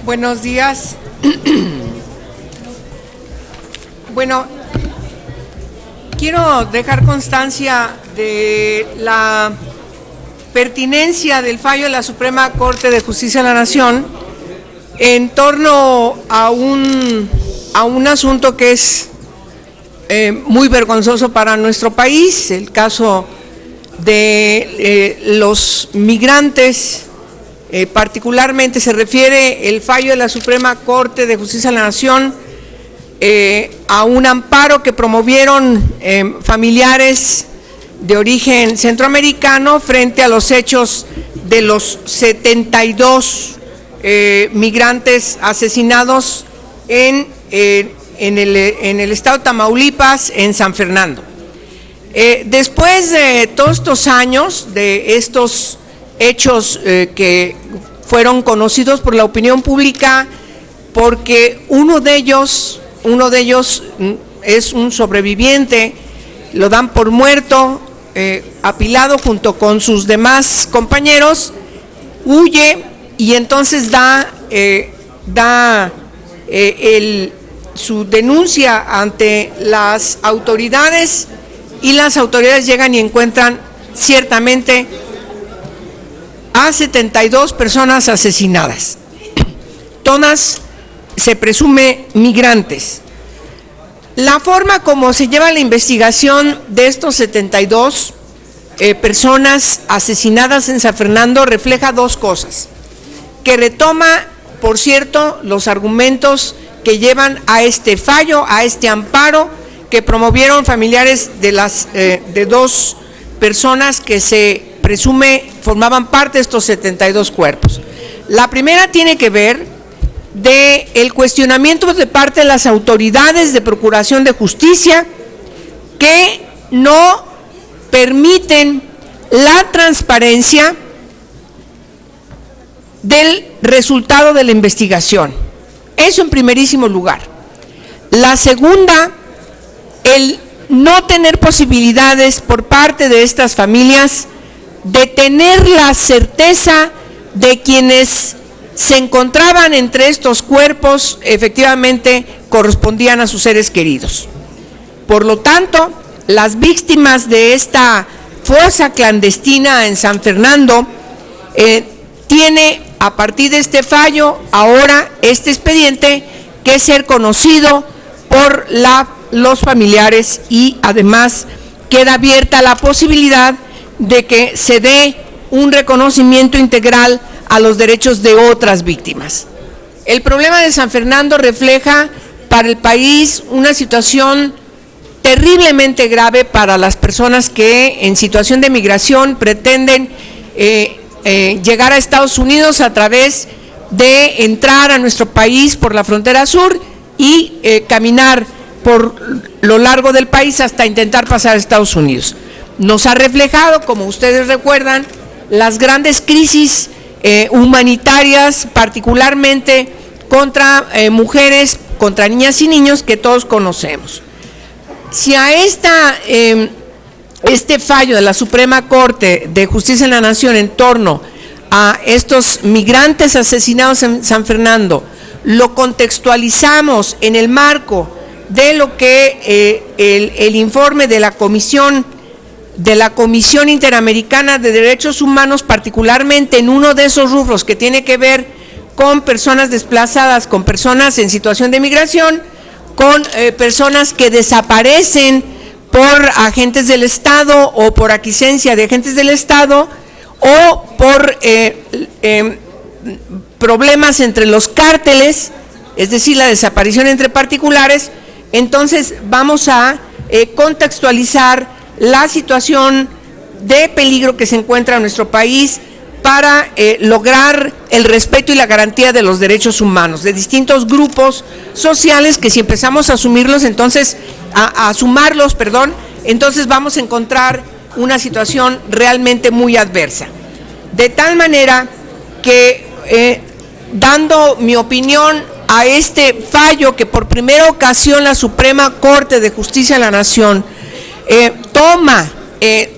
Buenos días. Bueno, quiero dejar constancia de la pertinencia del fallo de la Suprema Corte de Justicia de la Nación en torno a un asunto que es muy vergonzoso para nuestro país, el caso de los migrantes. Particularmente se refiere el fallo de la Suprema Corte de Justicia de la Nación a un amparo que promovieron familiares de origen centroamericano frente a los hechos de los 72 migrantes asesinados en el estado de Tamaulipas, en San Fernando. Después de todos estos años, de estos hechos que fueron conocidos por la opinión pública, porque uno de ellos es un sobreviviente, lo dan por muerto, apilado junto con sus demás compañeros, huye y entonces da su denuncia ante las autoridades, y las autoridades llegan y encuentran ciertamente a 72 personas asesinadas, todas se presume migrantes. La forma como se lleva la investigación de estos 72 personas asesinadas en San Fernando refleja dos cosas, que retoma, por cierto, los argumentos que llevan a este fallo, a este amparo que promovieron familiares de dos personas que se presume formaban parte de estos 72 cuerpos. La primera tiene que ver del cuestionamiento de parte de las autoridades de Procuración de Justicia que no permiten la transparencia del resultado de la investigación. Eso en primerísimo lugar. La segunda, el no tener posibilidades por parte de estas familias de tener la certeza de quienes se encontraban entre estos cuerpos efectivamente correspondían a sus seres queridos. Por lo tanto, las víctimas de esta fosa clandestina en San Fernando tiene, a partir de este fallo, ahora este expediente que ser conocido por los familiares, y además queda abierta la posibilidad de que se dé un reconocimiento integral a los derechos de otras víctimas. El problema de San Fernando refleja para el país una situación terriblemente grave para las personas que en situación de migración pretenden llegar a Estados Unidos a través de entrar a nuestro país por la frontera sur y caminar por lo largo del país hasta intentar pasar a Estados Unidos. Nos ha reflejado, como ustedes recuerdan, las grandes crisis humanitarias, particularmente contra mujeres, contra niñas y niños, que todos conocemos. Si a este fallo de la Suprema Corte de Justicia de la Nación en torno a estos migrantes asesinados en San Fernando lo contextualizamos en el marco de lo que el informe de la Comisión Interamericana de Derechos Humanos, particularmente en uno de esos rubros que tiene que ver con personas desplazadas, con personas en situación de migración, con personas que desaparecen por agentes del Estado o por aquiescencia de agentes del Estado o por problemas entre los cárteles, es decir, la desaparición entre particulares. Entonces vamos a contextualizar la situación de peligro que se encuentra en nuestro país para lograr el respeto y la garantía de los derechos humanos de distintos grupos sociales, que si empezamos a asumirlos, entonces a sumarlos, entonces vamos a encontrar una situación realmente muy adversa. De tal manera que dando mi opinión a este fallo que por primera ocasión la Suprema Corte de Justicia de la Nación toma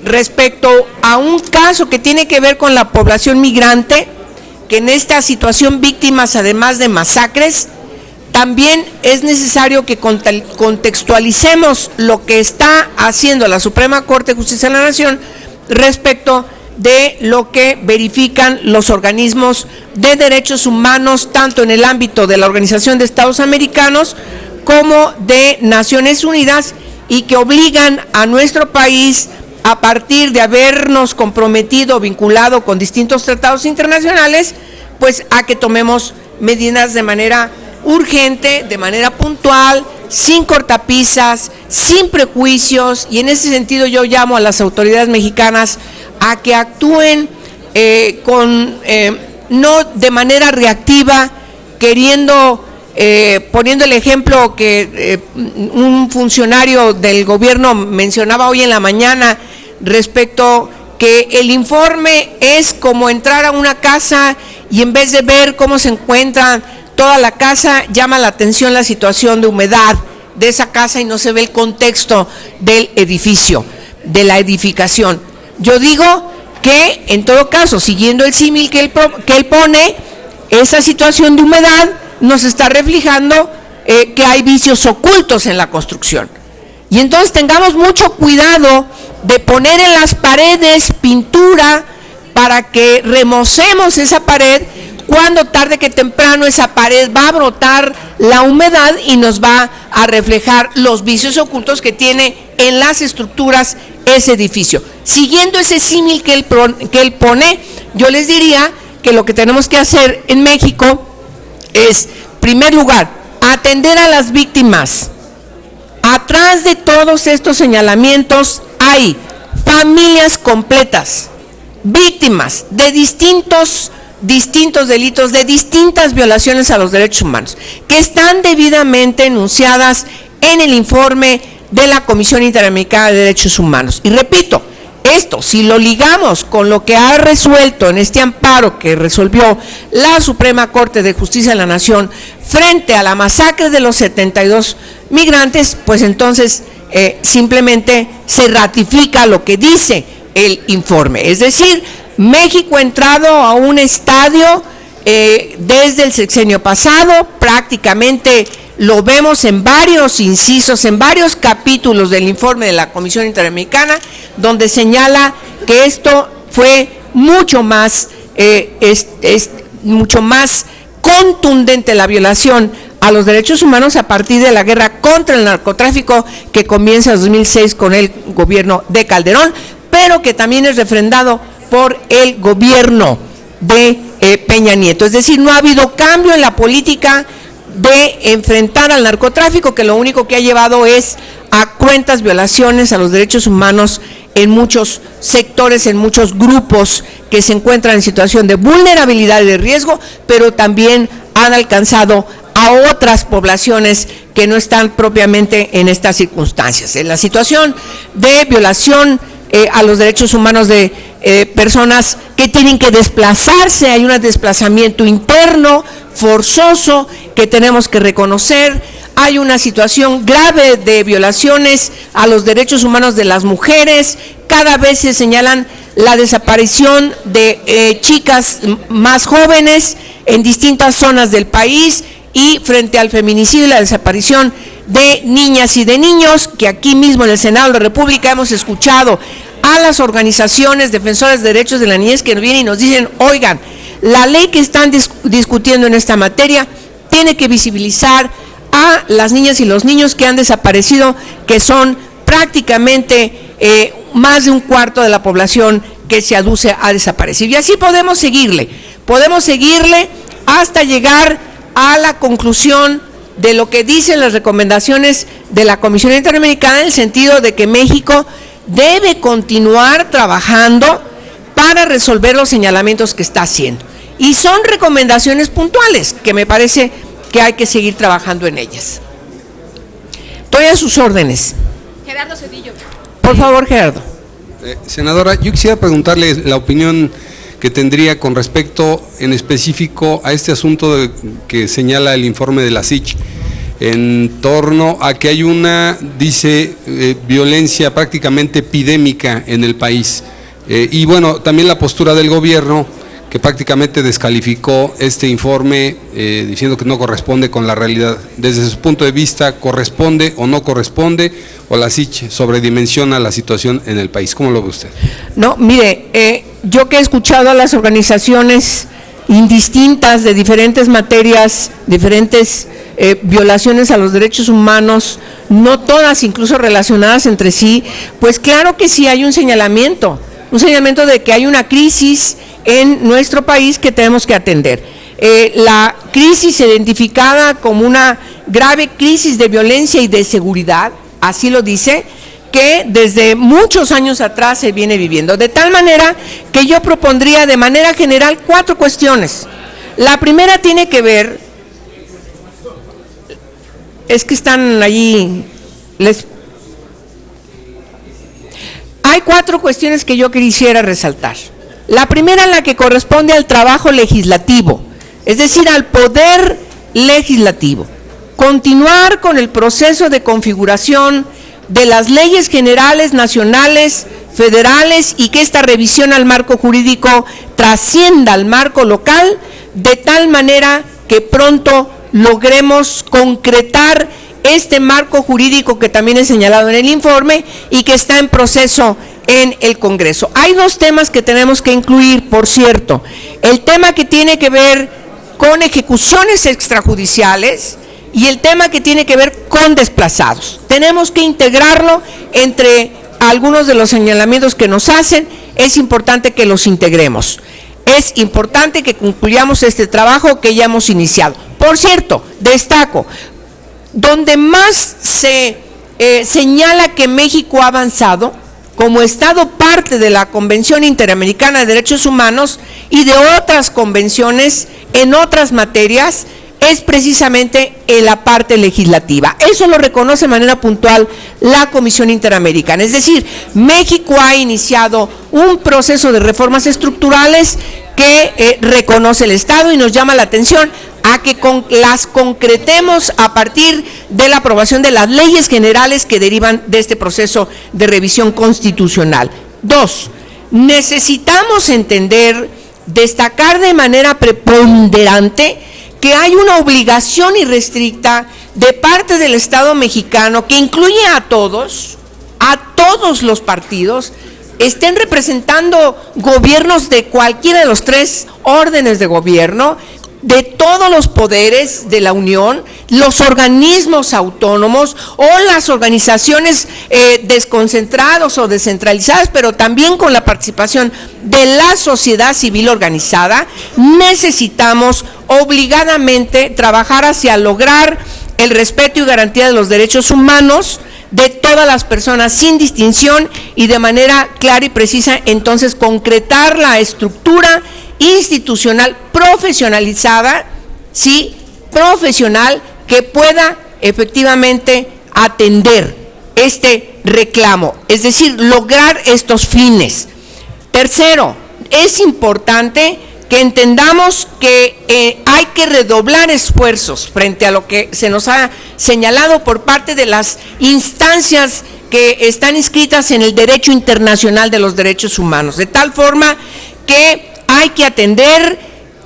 respecto a un caso que tiene que ver con la población migrante, que en esta situación víctimas, además de masacres, también es necesario que contextualicemos lo que está haciendo la Suprema Corte de Justicia de la Nación respecto de lo que verifican los organismos de derechos humanos, tanto en el ámbito de la Organización de Estados Americanos como de Naciones Unidas, y que obligan a nuestro país, a partir de habernos comprometido, vinculado con distintos tratados internacionales, pues a que tomemos medidas de manera urgente, de manera puntual, sin cortapisas, sin prejuicios, y en ese sentido yo llamo a las autoridades mexicanas a que actúen no de manera reactiva, queriendo, poniendo el ejemplo que un funcionario del gobierno mencionaba hoy en la mañana, respecto que el informe es como entrar a una casa y en vez de ver cómo se encuentra toda la casa, llama la atención la situación de humedad de esa casa y no se ve el contexto del edificio, de la edificación. Yo digo que en todo caso, siguiendo el símil que él pone, esa situación de humedad nos está reflejando que hay vicios ocultos en la construcción. Y entonces tengamos mucho cuidado de poner en las paredes pintura para que remocemos esa pared, cuando tarde que temprano esa pared va a brotar la humedad y nos va a reflejar los vicios ocultos que tiene en las estructuras ese edificio. Siguiendo ese símil que él pone, yo les diría que lo que tenemos que hacer en México es, en primer lugar, atender a las víctimas. Atrás de todos estos señalamientos hay familias completas, víctimas de distintos delitos, de distintas violaciones a los derechos humanos, que están debidamente enunciadas en el informe de la Comisión Interamericana de Derechos Humanos. Y repito, esto, si lo ligamos con lo que ha resuelto en este amparo que resolvió la Suprema Corte de Justicia de la Nación frente a la masacre de los 72 migrantes, pues entonces simplemente se ratifica lo que dice el informe. Es decir, México ha entrado a un estadio desde el sexenio pasado, prácticamente lo vemos en varios incisos, en varios capítulos del informe de la Comisión Interamericana, donde señala que esto fue mucho más, mucho más contundente la violación a los derechos humanos a partir de la guerra contra el narcotráfico que comienza en 2006 con el gobierno de Calderón, pero que también es refrendado por el gobierno de Peña Nieto. Es decir, no ha habido cambio en la política de enfrentar al narcotráfico, que lo único que ha llevado es a cruentas violaciones a los derechos humanos en muchos sectores, en muchos grupos que se encuentran en situación de vulnerabilidad y de riesgo, pero también han alcanzado a otras poblaciones que no están propiamente en estas circunstancias. En la situación de violación a los derechos humanos de personas que tienen que desplazarse, hay un desplazamiento interno forzoso que tenemos que reconocer, hay una situación grave de violaciones a los derechos humanos de las mujeres, cada vez se señalan la desaparición de chicas más jóvenes en distintas zonas del país, y frente al feminicidio y la desaparición de niñas y de niños, que aquí mismo en el Senado de la República hemos escuchado a las organizaciones defensoras de derechos de la niñez que vienen y nos dicen, oigan, la ley que están discutiendo en esta materia tiene que visibilizar a las niñas y los niños que han desaparecido, que son prácticamente más de un cuarto de la población que se aduce a desaparecer. Y así podemos seguirle hasta llegar a la conclusión de lo que dicen las recomendaciones de la Comisión Interamericana, en el sentido de que México debe continuar trabajando para resolver los señalamientos que está haciendo. Y son recomendaciones puntuales que me parece que hay que seguir trabajando en ellas. Estoy a sus órdenes. Gerardo Cedillo. Por favor, Gerardo. Senadora, yo quisiera preguntarle la opinión que tendría con respecto en específico a este asunto que señala el informe de la CICH, en torno a que hay una, dice, violencia prácticamente epidémica en el país. Y bueno, también la postura del gobierno, que prácticamente descalificó este informe diciendo que no corresponde con la realidad. Desde su punto de vista, ¿corresponde o no corresponde, o la SICH sobredimensiona la situación en el país? ¿Cómo lo ve usted? No, mire, yo que he escuchado a las organizaciones indistintas de diferentes materias, diferentes violaciones a los derechos humanos, no todas incluso relacionadas entre sí, pues claro que sí hay un señalamiento de que hay una crisis en nuestro país que tenemos que atender. La crisis identificada como una grave crisis de violencia y de seguridad, así lo dice, que desde muchos años atrás se viene viviendo, de tal manera que yo propondría de manera general 4 cuestiones. La primera tiene que ver, es que están allí, hay 4 cuestiones que yo quisiera resaltar. La primera, la que corresponde al trabajo legislativo, es decir, al poder legislativo. Continuar con el proceso de configuración de las leyes generales, nacionales, federales, y que esta revisión al marco jurídico trascienda al marco local, de tal manera que pronto logremos concretar este marco jurídico que también es señalado en el informe y que está en proceso en el Congreso. Hay 2 temas que tenemos que incluir, por cierto. El tema que tiene que ver con ejecuciones extrajudiciales y el tema que tiene que ver con desplazados. Tenemos que integrarlo entre algunos de los señalamientos que nos hacen, es importante que los integremos. Es importante que concluyamos este trabajo que ya hemos iniciado. Por cierto, destaco, donde más se señala que México ha avanzado, como Estado parte de la Convención Interamericana de Derechos Humanos y de otras convenciones en otras materias, es precisamente en la parte legislativa. Eso lo reconoce de manera puntual la Comisión Interamericana. Es decir, México ha iniciado un proceso de reformas estructurales que reconoce el Estado y nos llama la atención a que las concretemos a partir de la aprobación de las leyes generales que derivan de este proceso de revisión constitucional. 2, necesitamos entender, destacar de manera preponderante que hay una obligación irrestricta de parte del Estado mexicano que incluye a todos los partidos, estén representando gobiernos de cualquiera de los 3 órdenes de gobierno, de todos los poderes de la Unión, los organismos autónomos o las organizaciones desconcentradas o descentralizadas, pero también con la participación de la sociedad civil organizada. Necesitamos obligadamente trabajar hacia lograr el respeto y garantía de los derechos humanos de todas las personas sin distinción y de manera clara y precisa, entonces concretar la estructura institucional profesionalizada, sí, profesional, que pueda efectivamente atender este reclamo, es decir, lograr estos fines. Tercero, es importante que entendamos que hay que redoblar esfuerzos frente a lo que se nos ha señalado por parte de las instancias que están inscritas en el derecho internacional de los derechos humanos, de tal forma que hay que atender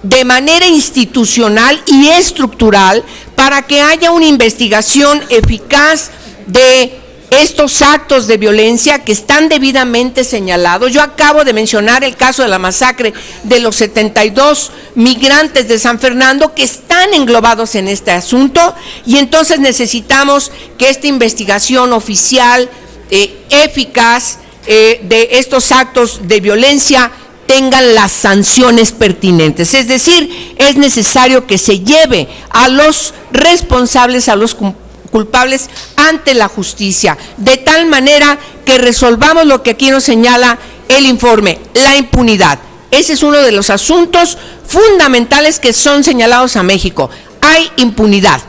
de manera institucional y estructural para que haya una investigación eficaz de estos actos de violencia que están debidamente señalados. Yo acabo de mencionar el caso de la masacre de los 72 migrantes de San Fernando que están englobados en este asunto, y entonces necesitamos que esta investigación oficial eficaz de estos actos de violencia tengan las sanciones pertinentes. Es decir, es necesario que se lleve a los responsables, a los culpables ante la justicia, de tal manera que resolvamos lo que aquí nos señala el informe, la impunidad. Ese es uno de los asuntos fundamentales que son señalados a México. Hay impunidad.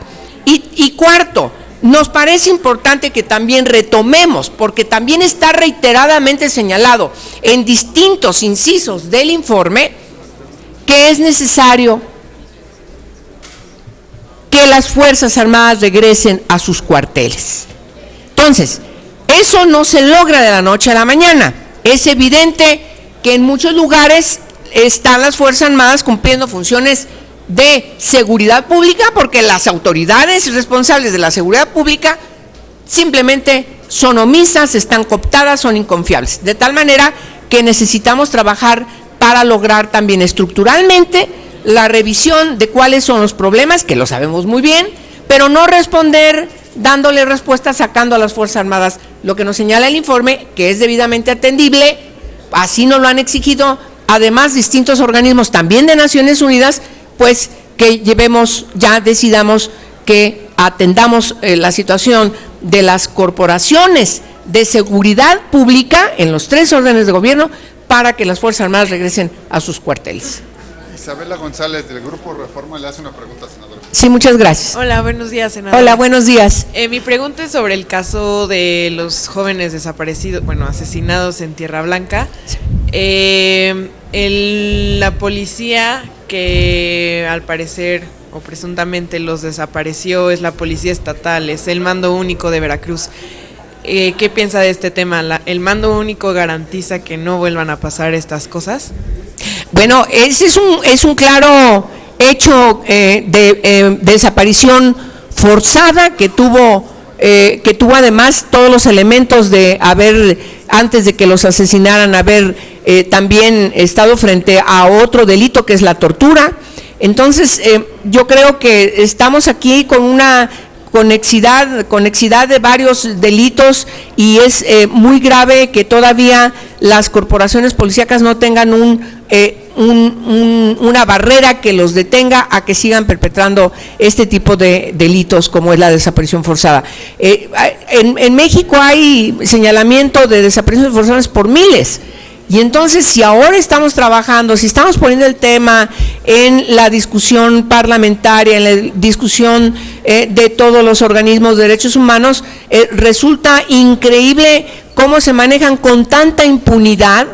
Y cuarto, nos parece importante que también retomemos, porque también está reiteradamente señalado en distintos incisos del informe, que es necesario que las Fuerzas Armadas regresen a sus cuarteles. Entonces, eso no se logra de la noche a la mañana. Es evidente que en muchos lugares están las Fuerzas Armadas cumpliendo funciones de seguridad pública, porque las autoridades responsables de la seguridad pública simplemente son omisas, están cooptadas, son inconfiables. De tal manera que necesitamos trabajar para lograr también estructuralmente la revisión de cuáles son los problemas, que lo sabemos muy bien, pero no responder dándole respuesta sacando a las Fuerzas Armadas. Lo que nos señala el informe, que es debidamente atendible, así nos lo han exigido, además distintos organismos también de Naciones Unidas, pues que decidamos que atendamos la situación de las corporaciones de seguridad pública en los 3 órdenes de gobierno para que las Fuerzas Armadas regresen a sus cuarteles. Isabela González, del Grupo Reforma, le hace una pregunta, senadora. Sí, muchas gracias. Hola, buenos días, senadora. Hola, buenos días. Mi pregunta es sobre el caso de los jóvenes desaparecidos, asesinados en Tierra Blanca. La policía que al parecer o presuntamente los desapareció es la policía estatal, es el Mando Único de Veracruz. ¿Qué piensa de este tema? ¿El Mando Único garantiza que no vuelvan a pasar estas cosas? Bueno, ese es un claro hecho de desaparición forzada que tuvo además todos los elementos de haber, antes de que los asesinaran, haber también estado frente a otro delito que es la tortura. Entonces, yo creo que estamos aquí con una conexidad de varios delitos y es muy grave que todavía las corporaciones policíacas no tengan una barrera que los detenga a que sigan perpetrando este tipo de delitos como es la desaparición forzada. En México hay señalamiento de desapariciones forzadas por miles. Y entonces, si ahora estamos trabajando, si estamos poniendo el tema en la discusión parlamentaria, en la discusión de todos los organismos de derechos humanos, resulta increíble cómo se manejan con tanta impunidad.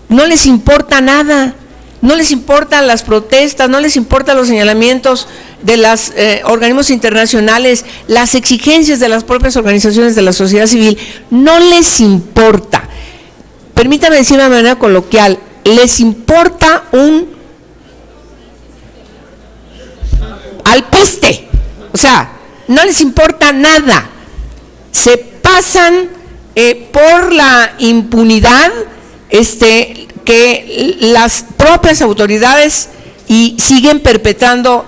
No les importa nada, no les importan las protestas, no les importan los señalamientos de los organismos internacionales, las exigencias de las propias organizaciones de la sociedad civil, no les importa. Permítame decir de una manera coloquial, les importa un alpiste, o sea, no les importa nada, se pasan por la impunidad que las propias autoridades y siguen perpetrando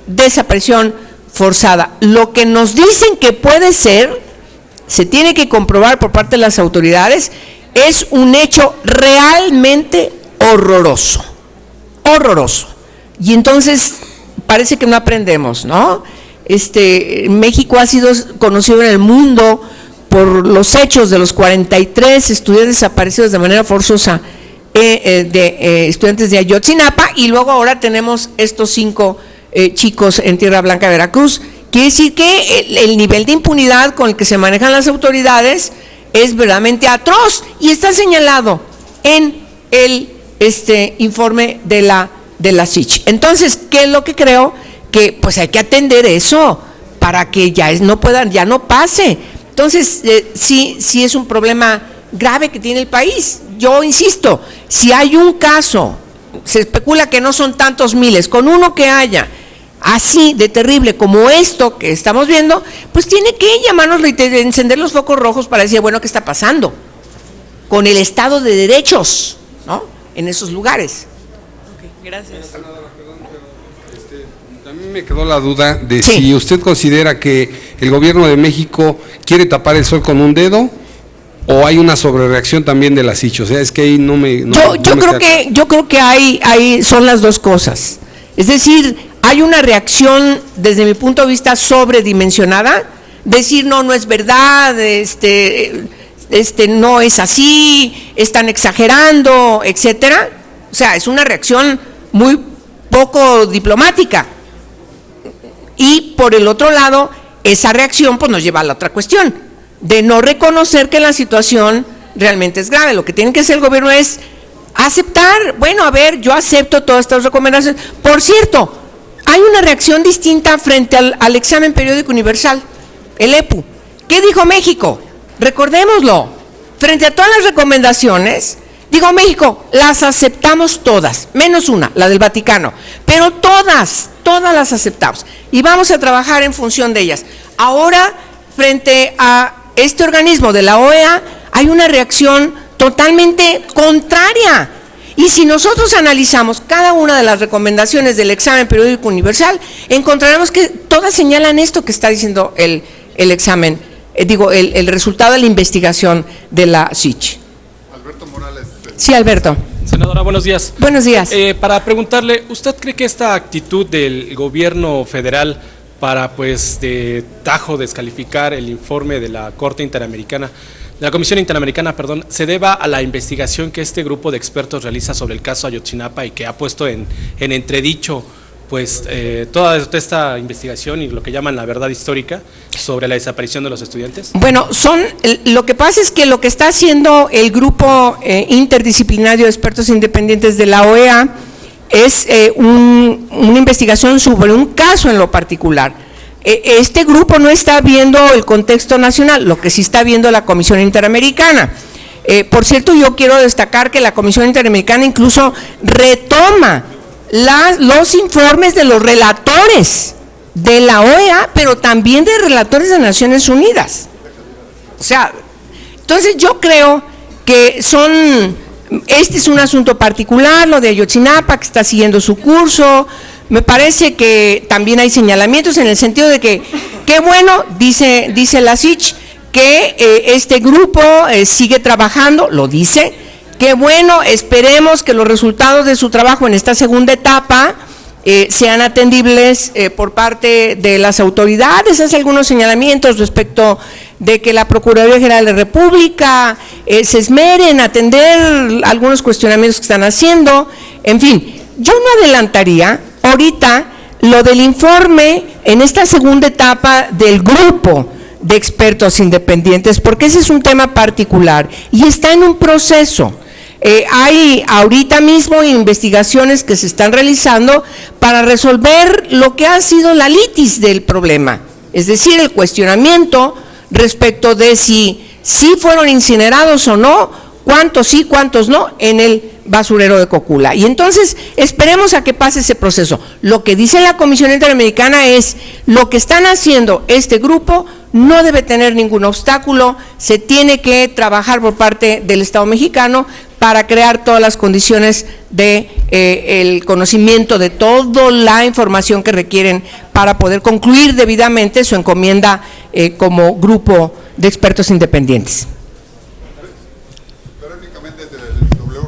desaparición forzada. Lo que nos dicen que puede ser, se tiene que comprobar por parte de las autoridades, es un hecho realmente horroroso, horroroso. Y entonces parece que no aprendemos, ¿no? México ha sido conocido en el mundo por los hechos de los 43 estudiantes desaparecidos de manera forzosa, estudiantes de Ayotzinapa, y luego ahora tenemos estos 5 chicos en Tierra Blanca, Veracruz. Quiere decir que el nivel de impunidad con el que se manejan las autoridades es verdaderamente atroz y está señalado en el informe de la SICH. Entonces, ¿qué es lo que creo? Que pues hay que atender eso para que ya no pase. Entonces, sí es un problema grave que tiene el país. Yo insisto, si hay un caso, se especula que no son tantos miles, con uno que haya así de terrible como esto que estamos viendo, pues tiene que llamarnos y encender los focos rojos para decir, bueno, ¿qué está pasando con el Estado de Derechos, ¿no?, en esos lugares? Okay, gracias. También me quedó la duda de sí, si usted considera que el gobierno de México quiere tapar el sol con un dedo o hay una sobrereacción también de la SICH. O sea, es que ahí yo creo que hay son las dos cosas. Es decir, hay una reacción, desde mi punto de vista, sobredimensionada, decir no es verdad, no es así, están exagerando, etcétera. O sea, es una reacción muy poco diplomática. Y por el otro lado, esa reacción pues nos lleva a la otra cuestión, de no reconocer que la situación realmente es grave. Lo que tiene que hacer el gobierno es aceptar, bueno, a ver, yo acepto todas estas recomendaciones. Por cierto, hay una reacción distinta frente al examen periódico universal, el EPU. ¿Qué dijo México? Recordémoslo, frente a todas las recomendaciones, Digo México, las aceptamos todas, menos una, la del Vaticano, pero todas las aceptamos y vamos a trabajar en función de ellas. Ahora, frente a este organismo de la OEA, hay una reacción totalmente contraria. Y si nosotros analizamos cada una de las recomendaciones del examen periódico universal, encontraremos que todas señalan esto que está diciendo el examen, el resultado de la investigación de la SICH. Alberto Morales. Sí, Alberto. Senadora, buenos días. Buenos días. Para preguntarle, ¿usted cree que esta actitud del gobierno federal para, pues, de tajo descalificar el informe de la Corte Interamericana, de la Comisión Interamericana, perdón, se deba a la investigación que este grupo de expertos realiza sobre el caso Ayotzinapa y que ha puesto en entredicho, pues, toda esta investigación y lo que llaman la verdad histórica sobre la desaparición de los estudiantes? Bueno, lo que pasa es que lo que está haciendo el grupo interdisciplinario de expertos independientes de la OEA es una investigación sobre un caso en lo particular. Este grupo no está viendo el contexto nacional, lo que sí está viendo la Comisión Interamericana. Por cierto, yo quiero destacar que la Comisión Interamericana incluso retoma los informes de los relatores de la OEA, pero también de relatores de Naciones Unidas. O sea, entonces yo creo que este es un asunto particular, lo de Ayotzinapa, que está siguiendo su curso. Me parece que también hay señalamientos en el sentido de que, qué bueno, dice la SICH, que este grupo sigue trabajando, lo dice. Qué bueno, esperemos que los resultados de su trabajo en esta segunda etapa sean atendibles por parte de las autoridades. Hace algunos señalamientos respecto de que la Procuraduría General de la República se esmere en atender algunos cuestionamientos que están haciendo. En fin, yo no adelantaría ahorita lo del informe en esta segunda etapa del grupo de expertos independientes, porque ese es un tema particular y está en un proceso. Hay ahorita mismo investigaciones que se están realizando para resolver lo que ha sido la litis del problema, es decir, el cuestionamiento respecto de si fueron incinerados o no, cuántos sí, cuántos no, en el basurero de Cocula. Y entonces esperemos a que pase ese proceso. Lo que dice la Comisión Interamericana es, lo que están haciendo este grupo no debe tener ningún obstáculo, se tiene que trabajar por parte del Estado mexicano para crear todas las condiciones de el conocimiento de toda la información que requieren para poder concluir debidamente su encomienda como grupo de expertos independientes.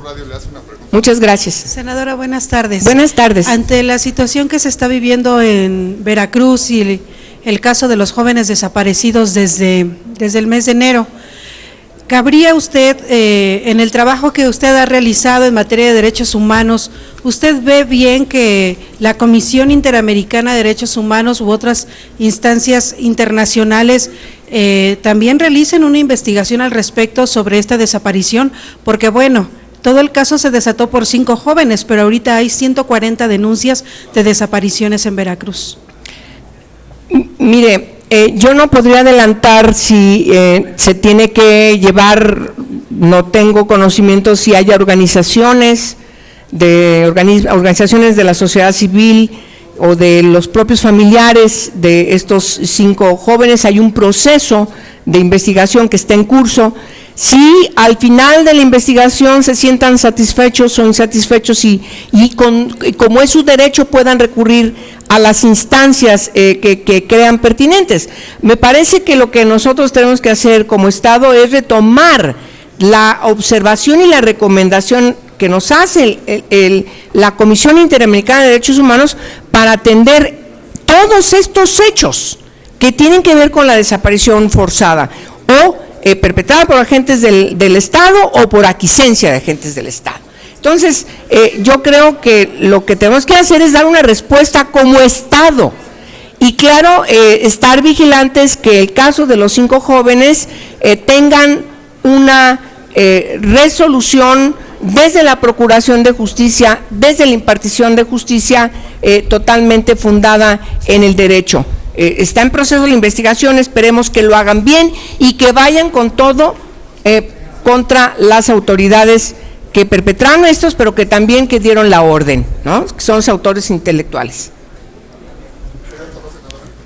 Radio le hace una pregunta. Muchas gracias. Senadora, buenas tardes. Buenas tardes. Ante la situación que se está viviendo en Veracruz y el caso de los jóvenes desaparecidos desde el mes de enero, ¿cabría usted, en el trabajo que usted ha realizado en materia de derechos humanos, usted ve bien que la Comisión Interamericana de Derechos Humanos u otras instancias internacionales también realicen una investigación al respecto sobre esta desaparición? Porque bueno, todo el caso se desató por 5 jóvenes, pero ahorita hay 140 denuncias de desapariciones en Veracruz. Mire, yo no podría adelantar si se tiene que llevar, no tengo conocimiento si haya organizaciones de la sociedad civil o de los propios familiares de estos 5 jóvenes. Hay un proceso de investigación que está en curso. Si al final de la investigación se sientan satisfechos, son satisfechos y como es su derecho puedan recurrir a las instancias que crean pertinentes. Me parece que lo que nosotros tenemos que hacer como Estado es retomar la observación y la recomendación que nos hace la Comisión Interamericana de Derechos Humanos para atender todos estos hechos que tienen que ver con la desaparición forzada o perpetrada por agentes del Estado o por aquiescencia de agentes del Estado. Entonces, yo creo que lo que tenemos que hacer es dar una respuesta como Estado y claro, estar vigilantes que el caso de los 5 jóvenes tengan una resolución desde la Procuración de Justicia, desde la impartición de justicia totalmente fundada en el derecho. Está en proceso la investigación, esperemos que lo hagan bien y que vayan con todo contra las autoridades que perpetraron estos, pero que también que dieron la orden, ¿no? Que son los autores intelectuales.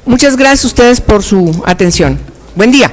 Muchas gracias a ustedes por su atención. Buen día.